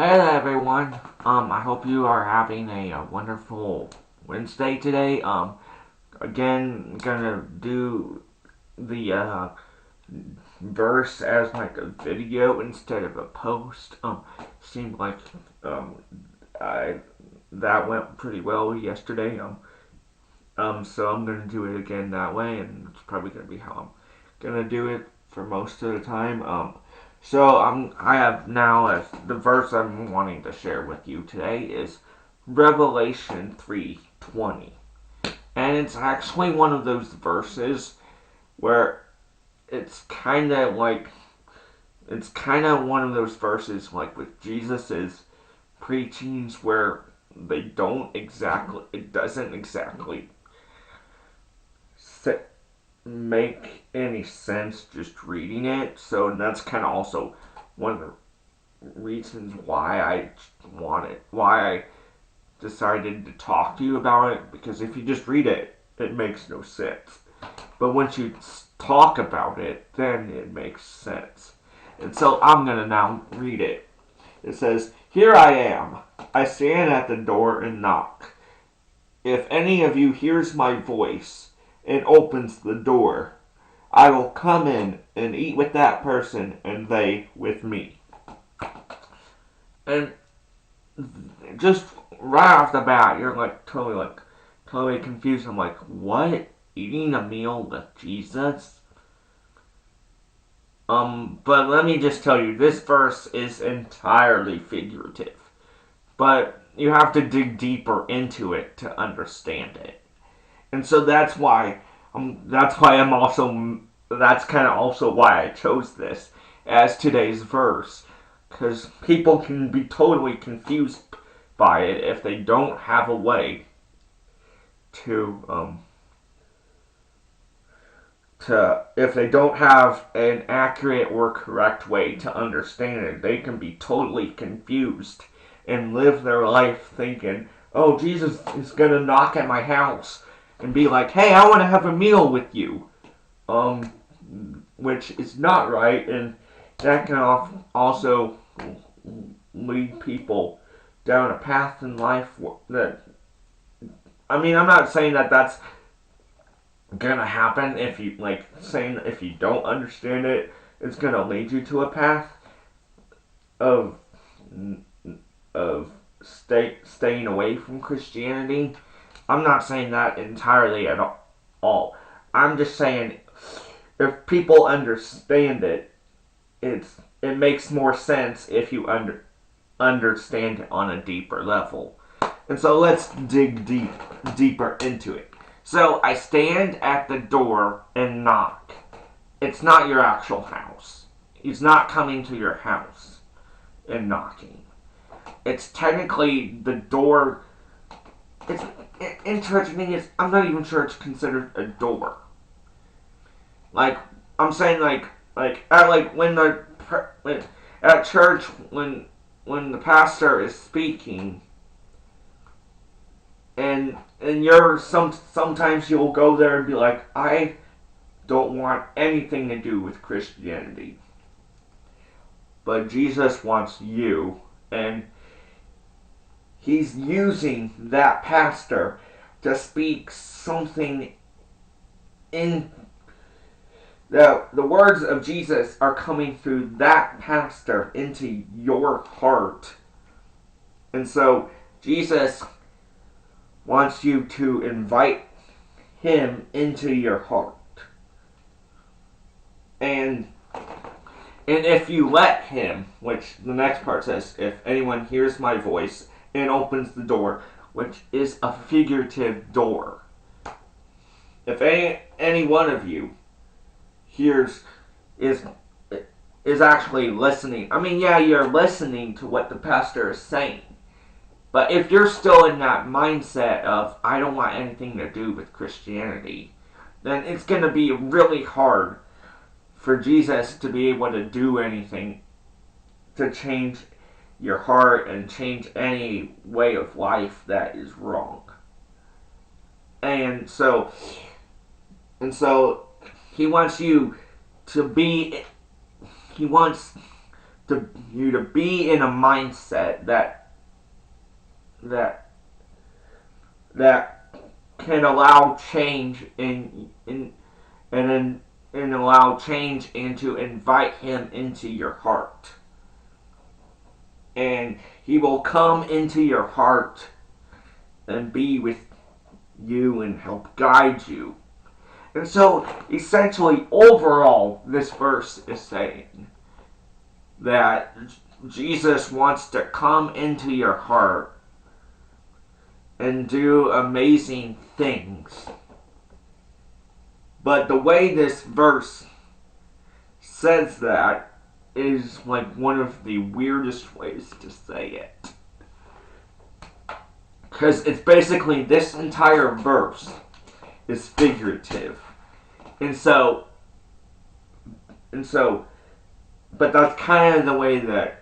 Hey there, everyone. I hope you are having a wonderful Wednesday today. Again, gonna do the verse as like a video instead of a post. Seemed like um, I that went pretty well yesterday. So I'm gonna do it again that way, and it's probably gonna be how I'm gonna do it for most of the time. I have now as the verse I'm wanting to share with you today is Revelation 3:20, and it's actually one of those verses where it's kind of one of those verses like with Jesus's preachings where it doesn't exactly make any sense just reading it. So that's kind of also one of the reasons why I decided to talk to you about it, because if you just read it, it makes no sense. But once you talk about it, then it makes sense. And so I'm going to now read it. It says, "Here I am. I stand at the door and knock. If any of you hears my voice and opens the door, I will come in and eat with that person and they with me." And just right off the bat, you're totally confused. I'm like, what? Eating a meal with Jesus? But let me just tell you, this verse is entirely figurative. But you have to dig deeper into it to understand it. And so that's kind of also why I chose this as today's verse, because people can be totally confused by it if they don't have a way to if they don't have an accurate or correct way to understand it. They can be totally confused and live their life thinking, "Oh, Jesus is gonna knock at my house and be like, hey, I want to have a meal with you," um, which is not right, and that can also lead people down a path in life that, I mean, I'm not saying that that's gonna happen. If you like saying if you don't understand it, it's gonna lead you to a path of of staying away from Christianity. I'm not saying that entirely at all. I'm just saying if people understand it, it makes more sense if you understand it on a deeper level. And so let's dig deeper into it. So I stand at the door and knock. It's not your actual house. He's not coming to your house and knocking. It's technically the door. It's in church. I'm not even sure it's considered a door. Like I'm saying, at church when the pastor is speaking, and sometimes you'll go there and be like, I don't want anything to do with Christianity, but Jesus wants you, and he's using that pastor to speak something in the words of Jesus are coming through that pastor into your heart. And so Jesus wants you to invite him into your heart. And if you let him, which the next part says, if anyone hears my voice and opens the door, which is a figurative door. If any one of you hears is actually listening. I mean, yeah, you're listening to what the pastor is saying. But if you're still in that mindset of, I don't want anything to do with Christianity, then it's going to be really hard for Jesus to be able to do anything to change your heart and change any way of life that is wrong. And so he wants you to be, he wants you to be in a mindset that can allow change and allow change and to invite him into your heart. And he will come into your heart and be with you and help guide you. And so, essentially, overall, this verse is saying that Jesus wants to come into your heart and do amazing things. But the way this verse says that is like one of the weirdest ways to say it. Because it's basically this entire verse is figurative. And so, but that's kind of the way that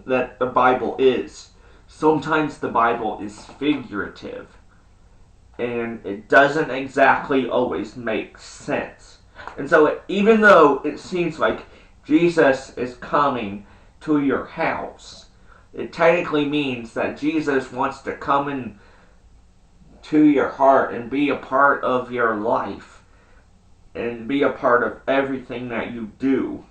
the Bible is. Sometimes the Bible is figurative, and it doesn't exactly always make sense. And so, even though it seems like Jesus is coming to your house, it technically means that Jesus wants to come in to your heart and be a part of your life and be a part of everything that you do.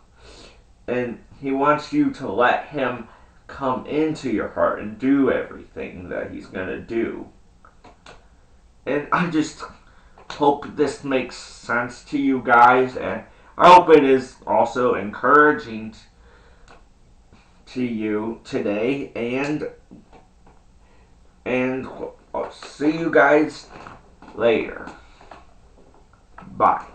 And he wants you to let him come into your heart and do everything that he's going to do. And I just hope this makes sense to you guys, and I hope it is also encouraging to you today, and I'll see you guys later. Bye.